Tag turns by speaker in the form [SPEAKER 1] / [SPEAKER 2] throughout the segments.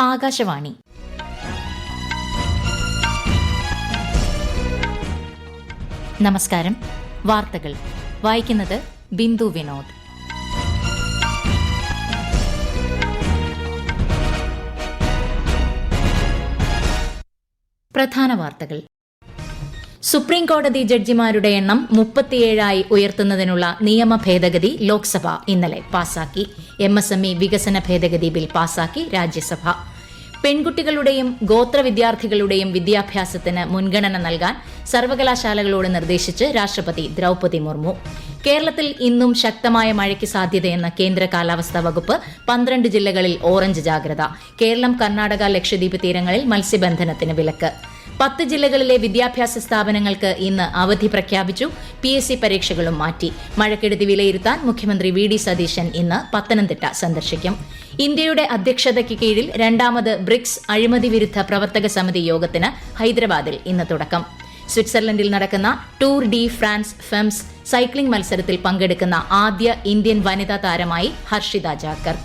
[SPEAKER 1] ആകാശവാണി. നമസ്കാരം. വാർത്തകൾ വായിക്കുന്നത് ബിന്ദു വിനോദ്. പ്രധാന വാർത്തകൾ. സുപ്രീം കോടതി ജഡ്ജിമാരുടെ എണ്ണം 37 ഉയർത്തുന്നതിനുള്ള നിയമ ഭേദഗതി ലോക്സഭ ഇന്നലെ പാസാക്കി. MSME വികസന ഭേദഗതി ബിൽ പാസാക്കി രാജ്യസഭ. പെൺകുട്ടികളുടെയും ഗോത്ര വിദ്യാർത്ഥികളുടെയും വിദ്യാഭ്യാസത്തിന് മുൻഗണന നൽകാൻ സർവകലാശാലകളോട് നിർദ്ദേശിച്ച് രാഷ്ട്രപതി ദ്രൌപദി മുർമു. കേരളത്തിൽ ഇന്നും ശക്തമായ മഴയ്ക്ക് സാധ്യതയെന്ന് കേന്ദ്ര കാലാവസ്ഥാ വകുപ്പ്. 12 ജില്ലകളിൽ ഓറഞ്ച് ജാഗ്രത. കേരളം, കർണാടക, ലക്ഷദ്വീപ് തീരങ്ങളിൽ മത്സ്യബന്ധനത്തിന് വിലക്ക്. 10 ജില്ലകളിലെ വിദ്യാഭ്യാസ സ്ഥാപനങ്ങൾക്ക് ഇന്ന് അവധി പ്രഖ്യാപിച്ചു. PSC പരീക്ഷകളും മാറ്റി. മഴക്കെടുതി വിലയിരുത്താൻ മുഖ്യമന്ത്രി VD സതീശൻ ഇന്ന് പത്തനംതിട്ട സന്ദർശിക്കും. ഇന്ത്യയുടെ അധ്യക്ഷതയ്ക്ക് കീഴിൽ 2ാമത് ബ്രിക്സ് അഴിമതി വിരുദ്ധ പ്രവർത്തക സമിതി യോഗത്തിന് ഹൈദരാബാദിൽ ഇന്ന് തുടക്കം. സ്വിറ്റ്സർലൻഡിൽ നടക്കുന്ന tour D France Femmes cycling മത്സരത്തിൽ പങ്കെടുക്കുന്ന ആദ്യ ഇന്ത്യൻ വനിതാ താരമായി ഹർഷിത ജാക്കർ.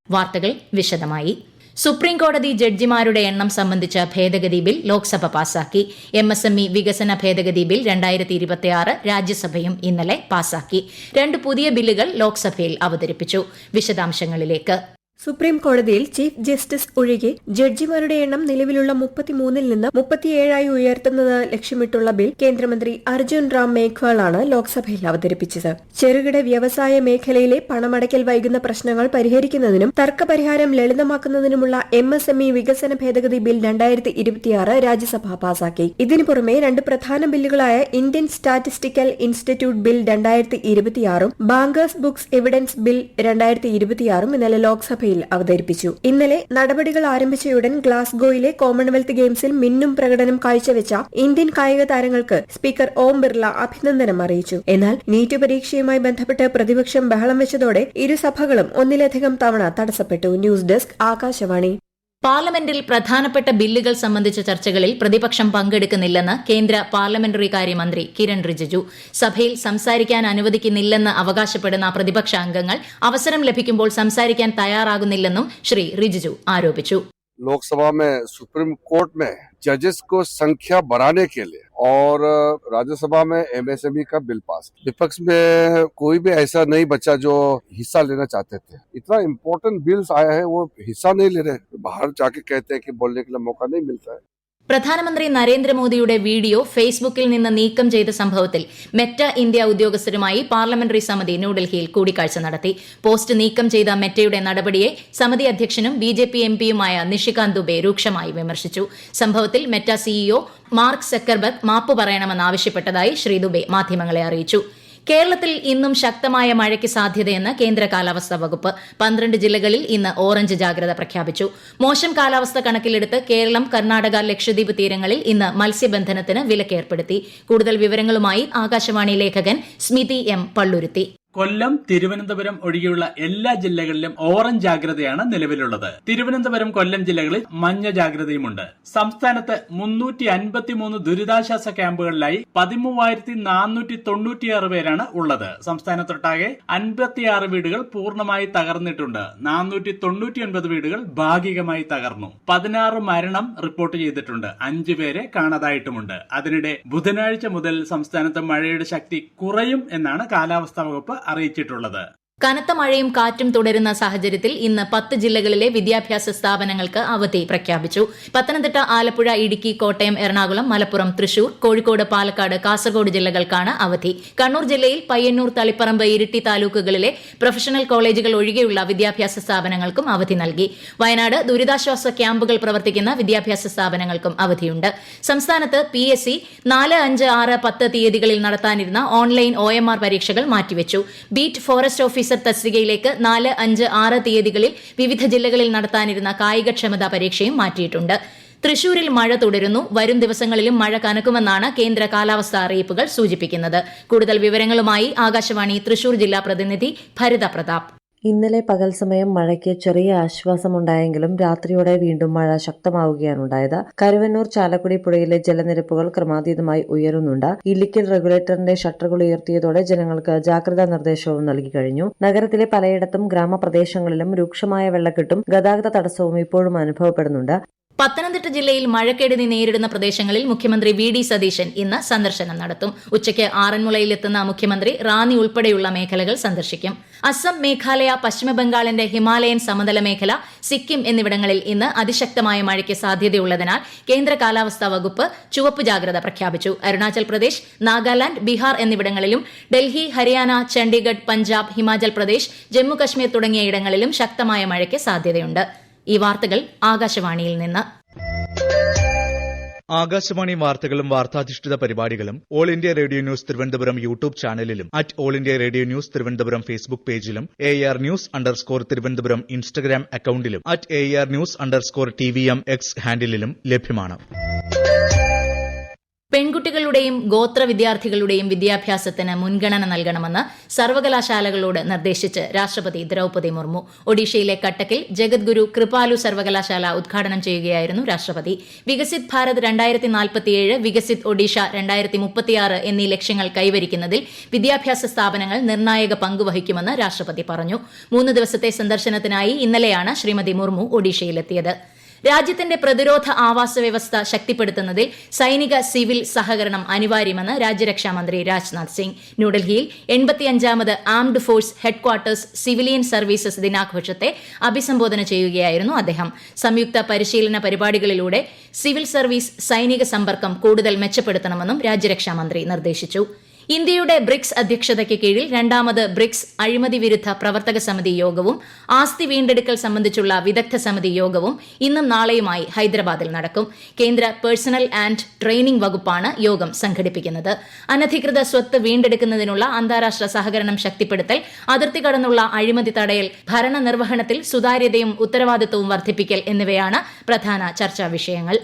[SPEAKER 1] വാർത്തകൾ വിശദമായി. സുപ്രീം കോടതി ജഡ്ജിമാരുടെ എണ്ണം സംബന്ധിച്ച ഭേദഗതി ബിൽ ലോക്സഭ പാസാക്കി. MSME വികസന ഭേദഗതി ബിൽ 2026 രാജ്യസഭയും ഇന്നലെ പാസാക്കി. 2 പുതിയ ബില്ലുകൾ ലോക്സഭയിൽ അവതരിപ്പിച്ചു. വിശദാംശങ്ങളിലേക്ക്.
[SPEAKER 2] സുപ്രീം കോടതിയിൽ ചീഫ് ജസ്റ്റിസ് ഒഴികെ ജഡ്ജിമാരുടെ എണ്ണം നിലവിലുള്ള 33 നിന്ന് 37 ഉയർത്തുന്നത് ലക്ഷ്യമിട്ടുള്ള ബിൽ കേന്ദ്രമന്ത്രി അർജുൻ റാം മേഘ്വാളാണ് ലോക്സഭയിൽ അവതരിപ്പിച്ചത്. ചെറുകിട വ്യവസായ മേഖലയിലെ പണമടയ്ക്കൽ വൈകുന്ന പ്രശ്നങ്ങൾ പരിഹരിക്കുന്നതിനും തർക്കപരിഹാരം ലളിതമാക്കുന്നതിനുമുള്ള MSME വികസന ഭേദഗതി ബിൽ 2026 രാജ്യസഭ പാസാക്കി. ഇതിനു പുറമെ 2 പ്രധാന ബില്ലുകളായ Indian statistical institute bill 2026 bankers books evidence bill 2026 ഇന്നലെ ലോക്സഭയിൽ അവതരിപ്പിച്ചു. ഇന്നലെ നടപടികൾ ആരംഭിച്ചയുടൻ ഗ്ലാസ്ഗോയിലെ കോമൺവെൽത്ത് ഗെയിംസിൽ മിന്നും പ്രകടനം കാഴ്ചവെച്ച ഇന്ത്യൻ കായിക താരങ്ങൾക്ക് സ്പീക്കർ ഓം ബിർള അഭിനന്ദനം അറിയിച്ചു. എന്നാൽ നീറ്റ് പരീക്ഷയുമായി ബന്ധപ്പെട്ട് പ്രതിപക്ഷം ബഹളം വെച്ചതോടെ ഇരുസഭകളും ഒന്നിലധികം തവണ തടസ്സപ്പെട്ടു. News desk Akashvani.
[SPEAKER 1] പാർലമെന്റിൽ പ്രധാനപ്പെട്ട ബില്ലുകൾ സംബന്ധിച്ച ചർച്ചകളിൽ പ്രതിപക്ഷം പങ്കെടുക്കുന്നില്ലെന്ന് കേന്ദ്ര പാർലമെന്ററി കാര്യമന്ത്രി കിരൺ റിജിജു. സഭയിൽ സംസാരിക്കാൻ അനുവദിക്കുന്നില്ലെന്ന് അവകാശപ്പെടുന്ന പ്രതിപക്ഷ അംഗങ്ങൾ അവസരം ലഭിക്കുമ്പോൾ സംസാരിക്കാൻ തയ്യാറാകുന്നില്ലെന്നും ശ്രീ റിജിജു ആരോപിച്ചു.
[SPEAKER 3] लोकसभा में सुप्रीम कोर्ट में जजेस को संख्या बढ़ाने के लिए और राज्यसभा में MSME का बिल पास. विपक्ष में कोई भी ऐसा नहीं बचा जो हिस्सा लेना चाहते थे. इतना इम्पोर्टेंट बिल्स आया है, वो हिस्सा नहीं ले रहे. बाहर जाके कहते हैं कि बोलने के लिए मौका नहीं मिलता है.
[SPEAKER 1] പ്രധാനമന്ത്രി നരേന്ദ്രമോദിയുടെ വീഡിയോ ഫേസ്ബുക്കിൽ നിന്ന് നീക്കം ചെയ്ത സംഭവത്തിൽ മെറ്റ ഇന്ത്യ ഉദ്യോഗസ്ഥരുമായി പാർലമെന്ററി സമിതി ന്യൂഡൽഹിയിൽ കൂടിക്കാഴ്ച നടത്തി. പോസ്റ്റ് നീക്കം ചെയ്ത മെറ്റയുടെ നടപടിയെ സമിതി അധ്യക്ഷനും BJP MPയുമായ നിഷികാന്ത് ദുബെ രൂക്ഷമായി വിമർശിച്ചു. സംഭവത്തിൽ മെറ്റ CEO മാർക്ക് സക്കർബർഗ് മാപ്പ് പറയണമെന്നാവശ്യപ്പെട്ടതായി ശ്രീ ദുബെ മാധ്യമങ്ങളെ അറിയിച്ചു. കേരളത്തിൽ ഇന്നും ശക്തമായ മഴയ്ക്ക് സാധ്യതയെന്ന് കേന്ദ്ര കാലാവസ്ഥാ വകുപ്പ്. 12 ജില്ലകളിൽ ഇന്ന് ഓറഞ്ച് ജാഗ്രത പ്രഖ്യാപിച്ചു. മോശം കാലാവസ്ഥ കണക്കിലെടുത്ത് കേരളം, കർണാടക, ലക്ഷദ്വീപ് തീരങ്ങളിൽ ഇന്ന് മത്സ്യബന്ധനത്തിന് വിലക്കേർപ്പെടുത്തി. കൂടുതൽ വിവരങ്ങളുമായി ആകാശവാണി ലേഖകൻ സ്മിതി M പള്ളുരുത്തി.
[SPEAKER 4] കൊല്ലം, തിരുവനന്തപുരം ഒഴികെയുള്ള എല്ലാ ജില്ലകളിലും ഓറഞ്ച് ജാഗ്രതയാണ് നിലവിലുള്ളത്. തിരുവനന്തപുരം, കൊല്ലം ജില്ലകളിൽ മഞ്ഞ ജാഗ്രതയുമുണ്ട്. സംസ്ഥാനത്ത് 353 ദുരിതാശ്വാസ ക്യാമ്പുകളിലായി 13,496 പേരാണ് ഉള്ളത്. സംസ്ഥാനത്തൊട്ടാകെ 56 വീടുകൾ പൂർണ്ണമായി തകർന്നിട്ടുണ്ട്. 499 വീടുകൾ ഭാഗികമായി തകർന്നു. 16 മരണം റിപ്പോർട്ട് ചെയ്തിട്ടുണ്ട്. 5 പേരെ കാണാതായിട്ടുമുണ്ട്. അതിനിടെ ബുധനാഴ്ച മുതൽ സംസ്ഥാനത്ത് മഴയുടെ ശക്തി കുറയും എന്നാണ് കാലാവസ്ഥാ വകുപ്പ് അറിയിച്ചിട്ടുള്ളത്.
[SPEAKER 1] കനത്ത മഴയും കാറ്റും തുടരുന്ന സാഹചര്യത്തിൽ ഇന്ന് 10 ജില്ലകളിലെ വിദ്യാഭ്യാസ സ്ഥാപനങ്ങൾക്ക് അവധി പ്രഖ്യാപിച്ചു. പത്തനംതിട്ട, ആലപ്പുഴ, ഇടുക്കി, കോട്ടയം, എറണാകുളം, മലപ്പുറം, തൃശൂർ, കോഴിക്കോട്, പാലക്കാട്, കാസർഗോഡ് ജില്ലകൾക്കാണ് അവധി. കണ്ണൂർ ജില്ലയിൽ പയ്യന്നൂർ, തളിപ്പറമ്പ്, ഇരിട്ടി താലൂക്കുകളിലെ പ്രൊഫഷണൽ കോളേജുകൾ ഒഴികെയുള്ള വിദ്യാഭ്യാസ സ്ഥാപനങ്ങൾക്കും അവധി നൽകി. വയനാട് ദുരിതാശ്വാസ ക്യാമ്പുകൾ പ്രവർത്തിക്കുന്ന വിദ്യാഭ്യാസ സ്ഥാപനങ്ങൾക്കും അവധിയുണ്ട്. സംസ്ഥാനത്ത് PSC 4, 5, 6, 10 തീയതികളിൽ നടത്താനിരുന്ന ഓൺലൈൻ OMR പരീക്ഷകൾ മാറ്റിവെച്ചു. ബീറ്റ് ഫോറസ്റ്റ് ഓഫീസർ തസ്തികയിലേക്ക് 4, 5, 6 തീയതികളിൽ വിവിധ ജില്ലകളിൽ നടത്താനിരുന്ന കായികക്ഷമതാ പരീക്ഷയും മാറ്റിയിട്ടുണ്ട്. തൃശൂരിൽ മഴ തുടരുന്നു. വരും ദിവസങ്ങളിലും മഴ കനക്കുമെന്നാണ് കേന്ദ്ര കാലാവസ്ഥാ അറിയിപ്പുകൾ സൂചിപ്പിക്കുന്നത്. കൂടുതൽ വിവരങ്ങളുമായി ആകാശവാണി തൃശൂർ ജില്ലാ പ്രതിനിധി ഭരിത പ്രതാപ്.
[SPEAKER 5] ഇന്നലെ പകൽ സമയം മഴയ്ക്ക് ചെറിയ ആശ്വാസമുണ്ടായെങ്കിലും രാത്രിയോടെ വീണ്ടും മഴ ശക്തമാവുകയാണുണ്ടായത്. കരുവന്നൂർ ചാലക്കുടി പുഴയിലെ ജലനിരപ്പുകൾ ക്രമാതീതമായി ഉയരുന്നുണ്ട്. ഇല്ലിക്കൽ റെഗുലേറ്ററിന്റെ ഷട്ടറുകൾ ഉയർത്തിയതോടെ ജനങ്ങൾക്ക് ജാഗ്രതാ നിർദ്ദേശവും നൽകി കഴിഞ്ഞു. നഗരത്തിലെ പലയിടത്തും ഗ്രാമപ്രദേശങ്ങളിലും രൂക്ഷമായ വെള്ളക്കെട്ടും ഗതാഗത തടസ്സവും ഇപ്പോഴും അനുഭവപ്പെടുന്നുണ്ട്.
[SPEAKER 1] പത്തനംതിട്ട ജില്ലയിൽ മഴക്കെടുതി നേരിടുന്ന പ്രദേശങ്ങളിൽ മുഖ്യമന്ത്രി വി ഡി സതീശൻ ഇന്ന് സന്ദർശനം നടത്തും. ഉച്ചയ്ക്ക് ആറന്മുളയിലെത്തുന്ന മുഖ്യമന്ത്രി റാന്നി ഉൾപ്പെടെയുള്ള മേഖലകൾ സന്ദർശിക്കും. അസം, മേഘാലയ, പശ്ചിമബംഗാളിന്റെ ഹിമാലയൻ സമതല മേഖല, സിക്കിം എന്നിവിടങ്ങളിൽ ഇന്ന് അതിശക്തമായ മഴയ്ക്ക് സാധ്യതയുള്ളതിനാൽ കേന്ദ്ര കാലാവസ്ഥാ വകുപ്പ് ചുവപ്പ് ജാഗ്രത പ്രഖ്യാപിച്ചു. അരുണാചൽ പ്രദേശ്, നാഗാലാന്റ്, ബീഹാർ എന്നിവിടങ്ങളിലും ഡൽഹി, ഹരിയാന, ചണ്ഡീഗഡ്, പഞ്ചാബ്, ഹിമാചൽ പ്രദേശ്, ജമ്മു കശ്മീർ തുടങ്ങിയ ഇടങ്ങളിലും ശക്തമായ മഴയ്ക്ക് സാധ്യതയുണ്ട്. ഈ വാർത്തകൾ ആകാശവാണിയിൽ നിന്ന്.
[SPEAKER 6] ആകാശവാണി വാർത്തകളും വാർത്താധിഷ്ഠിത പരിപാടികളും all India radio news Thiruvananthapuram YouTube ചാനലിലും all India radio news Thiruvananthapuram Facebook പേജിലും AR News_ തിരുവനന്തപുരം ഇൻസ്റ്റഗ്രാം അക്കൌണ്ടിലും AR News_TVM X ഹാൻഡിലും ലഭ്യമാണ്.
[SPEAKER 1] പെൺകുട്ടികളുടെയും ഗോത്ര വിദ്യാർത്ഥികളുടെയും വിദ്യാഭ്യാസത്തിന് മുൻഗണന നൽകണമെന്ന് സർവകലാശാലകളോട് നിർദ്ദേശിച്ച് രാഷ്ട്രപതി ദ്രൌപദി മുർമു. ഒഡീഷയിലെ കട്ടക്കിൽ ജഗദ്ഗുരു കൃപാലു സർവകലാശാല ഉദ്ഘാടനം ചെയ്യുകയായിരുന്നു രാഷ്ട്രപതി. വികസിത് ഭാരത് 2047, വികസിത് ഒഡീഷ 2036 എന്നീ ലക്ഷ്യങ്ങൾ കൈവരിക്കുന്നതിൽ വിദ്യാഭ്യാസ സ്ഥാപനങ്ങൾ നിർണായക പങ്കുവഹിക്കുമെന്ന് രാഷ്ട്രപതി പറഞ്ഞു. 3 ദിവസത്തെ സന്ദർശനത്തിനായി ഇന്നലെയാണ് ശ്രീമതി മുർമു ഒഡീഷയിലെത്തിയത്. രാജ്യത്തിന്റെ പ്രതിരോധ ആവാസ വ്യവസ്ഥ ശക്തിപ്പെടുത്തുന്നതിൽ സൈനിക സിവിൽ സഹകരണം അനിവാര്യമെന്ന് രാജ്യരക്ഷാമന്ത്രി രാജ്നാഥ് സിംഗ്. ന്യൂഡൽഹിയിൽ 85ാമത് armed force headquarters civilian services ദിനാഘോഷത്തെ അഭിസംബോധന ചെയ്യുകയായിരുന്നു അദ്ദേഹം. സംയുക്ത പരിശീലന പരിപാടികളിലൂടെ സിവിൽ സർവീസ് സൈനിക സമ്പർക്കം കൂടുതൽ മെച്ചപ്പെടുത്തണമെന്നും രാജ്യരക്ഷാമന്ത്രി നിർദ്ദേശിച്ചു. ഇന്ത്യയുടെ ബ്രിക്സ് അധ്യക്ഷതയ്ക്ക് കീഴിൽ 2ാമത് ബ്രിക്സ് അഴിമതി വിരുദ്ധ പ്രവർത്തക സമിതി യോഗവും ആസ്തി വീണ്ടെടുക്കൽ സംബന്ധിച്ചുള്ള വിദഗ്ധ സമിതി യോഗവും ഇന്നും നാളെയുമായി ഹൈദരാബാദിൽ നടക്കും. കേന്ദ്ര പേഴ്സണൽ ആൻഡ് ട്രെയിനിംഗ് വകുപ്പാണ് യോഗം സംഘടിപ്പിക്കുന്നത്. അനധികൃത സ്വത്ത് വീണ്ടെടുക്കുന്നതിനുള്ള അന്താരാഷ്ട്ര സഹകരണം ശക്തിപ്പെടുത്തൽ, അതിർത്തി കടന്നുള്ള അഴിമതി തടയൽ, ഭരണനിർവഹണത്തിൽ സുതാര്യതയും ഉത്തരവാദിത്തവും വർദ്ധിപ്പിക്കൽ എന്നിവയാണ് പ്രധാന ചർച്ചാ വിഷയങ്ങൾ.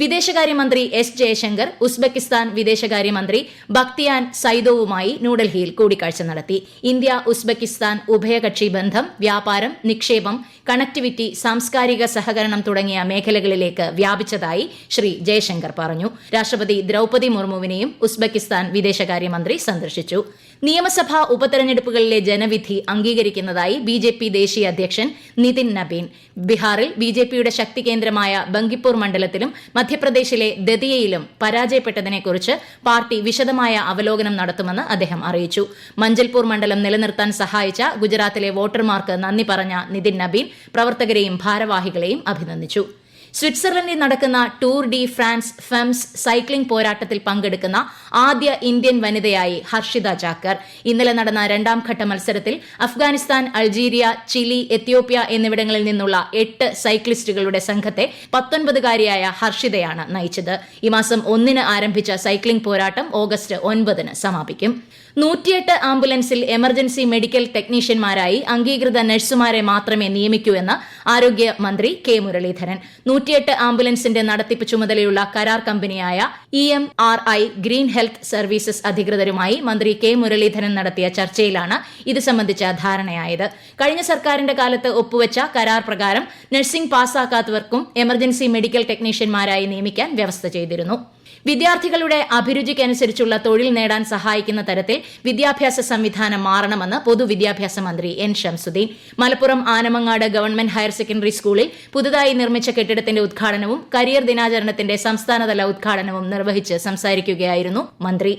[SPEAKER 1] വിദേശകാര്യമന്ത്രി എസ് ജയശങ്കർ ഉസ്ബെക്കിസ്ഥാൻ വിദേശകാര്യമന്ത്രി ബക്തിയാൻ സൈദോവുമായി ന്യൂഡൽഹിയിൽ കൂടിക്കാഴ്ച നടത്തി. ഇന്ത്യ ഉസ്ബെക്കിസ്ഥാൻ ഉഭയകക്ഷി ബന്ധം വ്യാപാരം, നിക്ഷേപം, കണക്ടിവിറ്റി, സാംസ്കാരിക സഹകരണം തുടങ്ങിയ മേഖലകളിലേക്ക് വ്യാപിച്ചതായി ശ്രീ ജയശങ്കർ പറഞ്ഞു. രാഷ്ട്രപതി ദ്രൌപദി മുർമുവിനെയും ഉസ്ബെക്കിസ്ഥാൻ വിദേശകാര്യമന്ത്രി സന്ദർശിച്ചു. നിയമസഭാ ഉപതെരഞ്ഞെടുപ്പുകളിലെ ജനവിധി അംഗീകരിക്കുന്നതായി BJP ദേശീയ അധ്യക്ഷൻ നിതിൻ നബീൻ. ബീഹാറിൽ BJPയുടെ ശക്തി കേന്ദ്രമായ ബങ്കിപ്പൂർ മണ്ഡലത്തിലും മധ്യപ്രദേശിലെ ദതിയയിലും പരാജയപ്പെട്ടതിനെക്കുറിച്ച് പാർട്ടി വിശദമായ അവലോകനം നടത്തുമെന്ന് അദ്ദേഹം അറിയിച്ചു. മഞ്ചൽപൂർ മണ്ഡലം നിലനിർത്താൻ സഹായിച്ച ഗുജറാത്തിലെ വോട്ടർമാർക്ക് നന്ദി പറഞ്ഞ നിതിൻ നബീൻ പ്രവർത്തകരെയും ഭാരവാഹികളെയും അഭിനന്ദിച്ചു. സ്വിറ്റ്സർലൻഡിൽ നടക്കുന്ന tour D France Femmes cycling പോരാട്ടത്തിൽ പങ്കെടുക്കുന്ന ആദ്യ ഇന്ത്യൻ വനിതയായി ഹർഷിത ജാക്കർ. ഇന്നലെ നടന്ന 2ാം ഘട്ട മത്സരത്തിൽ അഫ്ഗാനിസ്ഥാൻ, അൾജീരിയ, ചിലി, എത്യോപ്യ എന്നിവിടങ്ങളിൽ നിന്നുള്ള 8 സൈക്ലിസ്റ്റുകളുടെ സംഘത്തെ 19-കാരിയായ ഹർഷിതയാണ് നയിച്ചത്. ഈ മാസം 1-ന് ആരംഭിച്ച സൈക്ലിംഗ് പോരാട്ടം ഓഗസ്റ്റ് 9-ന് സമാപിക്കും. 108 ആംബുലൻസിൽ എമർജൻസി മെഡിക്കൽ ടെക്നീഷ്യന്മാരായി അംഗീകൃത നഴ്സുമാരെ മാത്രമേ നിയമിക്കൂ എന്ന് ആരോഗ്യമന്ത്രി കെ മുരളീധരൻ. 108 ആംബുലൻസിന്റെ നടത്തിപ്പ് ചുമതലയുള്ള കരാർ കമ്പനിയായ EMRI ഗ്രീൻ ഹെൽത്ത് സർവീസസ് അധികൃതരുമായി മന്ത്രി കെ മുരളീധരൻ നടത്തിയ ചർച്ചയിലാണ് ഇത് സംബന്ധിച്ച ധാരണയായത്. കഴിഞ്ഞ സർക്കാരിന്റെ കാലത്ത് ഒപ്പുവെച്ച കരാർ പ്രകാരം നഴ്സിംഗ് പാസ്സാക്കാത്തവർക്കും എമർജൻസി മെഡിക്കൽ ടെക്നീഷ്യന്മാരായി നിയമിക്കാൻ വ്യവസ്ഥ ചെയ്തിരുന്നു. വിദ്യാർത്ഥികളുടെ അഭിരുചിക്കനുസരിച്ചുള്ള തൊഴിൽ നേടാൻ സഹായിക്കുന്ന തരത്തിൽ വിദ്യാഭ്യാസ സംവിധാനം മാറണമെന്ന് പൊതുവിദ്യാഭ്യാസ മന്ത്രി N Shamsuddin. Malappuram Anamangad government higher secondary സ്കൂളിൽ പുതുതായി നിർമ്മിച്ച കെട്ടിടത്തിന്റെ ഉദ്ഘാടനവും കരിയർ ദിനാചരണത്തിന്റെ സംസ്ഥാനതല ഉദ്ഘാടനവും നിർവഹിച്ച് സംസാരിക്കുകയായിരുന്നു മന്ത്രി.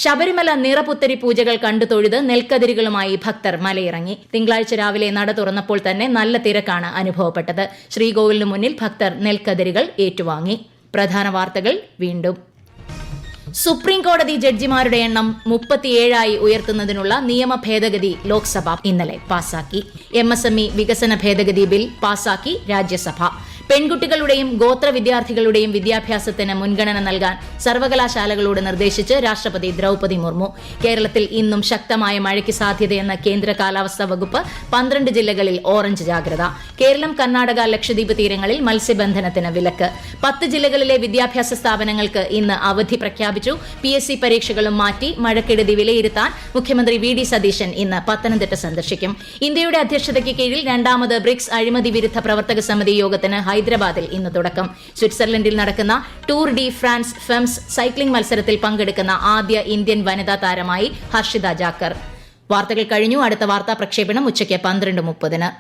[SPEAKER 1] ശബരിമല നിറപുത്തരി പൂജകൾ കണ്ടു തൊഴുത് നെൽക്കതിരുകളുമായി ഭക്തർ മലയിറങ്ങി. തിങ്കളാഴ്ച രാവിലെ നട തുറന്നപ്പോൾ തന്നെ നല്ല തിരക്കാണ് അനുഭവപ്പെട്ടത്. ശ്രീകോവിലിന് മുന്നിൽ ഭക്തർ നെൽക്കതിരുകൾ ഏറ്റുവാങ്ങി. പ്രധാന വാർത്തകൾ വീണ്ടും. സുപ്രീം കോടതി ജഡ്ജിമാരുടെ എണ്ണം 37 ഉയർത്തുന്നതിനുള്ള നിയമ ഭേദഗതി ലോക്സഭ ഇന്നലെ പാസാക്കി. MSME വികസന ഭേദഗതി ബിൽ പാസാക്കി രാജ്യസഭ. പെൺകുട്ടികളുടെയും ഗോത്ര വിദ്യാർത്ഥികളുടെയും വിദ്യാഭ്യാസത്തിന് മുൻഗണന നൽകാൻ സർവകലാശാലകളോട് നിർദ്ദേശിച്ച് രാഷ്ട്രപതി ദ്രൌപദി മുർമു. കേരളത്തിൽ ഇന്നും ശക്തമായ മഴയ്ക്ക് സാധ്യതയെന്ന കേന്ദ്ര കാലാവസ്ഥാ വകുപ്പ്. 12 ജില്ലകളിൽ ഓറഞ്ച് ജാഗ്രത. കേരളം, കർണാടക, ലക്ഷദ്വീപ് തീരങ്ങളിൽ മത്സ്യബന്ധനത്തിന് വിലക്ക്. 10 ജില്ലകളിലെ വിദ്യാഭ്യാസ സ്ഥാപനങ്ങൾക്ക് ഇന്ന് അവധി പ്രഖ്യാപിച്ചു. PSC പരീക്ഷകളും മാറ്റി. മഴക്കെടുതി വിലയിരുത്താൻ മുഖ്യമന്ത്രി VD സതീശൻ ഇന്ന് പത്തനംതിട്ട സന്ദർശിക്കും. ഇന്ത്യയുടെ അധ്യക്ഷതയ്ക്ക് കീഴിൽ 2ാമത് ബ്രിക്സ് അഴിമതി വിരുദ്ധ പ്രവർത്തക സമിതി യോഗത്തിന് ഹൈദരാബാദിൽ ഇന്ന് തുടക്കം. സ്വിറ്റ്സർലൻഡിൽ നടക്കുന്ന tour D France Femmes cycling മത്സരത്തിൽ പങ്കെടുക്കുന്ന ആദ്യ ഇന്ത്യൻ വനിതാ താരമായി ഹർഷിത ജാക്കർ. വാർത്തകൾ കഴിഞ്ഞു. അടുത്ത വാർത്താ പ്രക്ഷേപണം ഉച്ചയ്ക്ക് 12:30.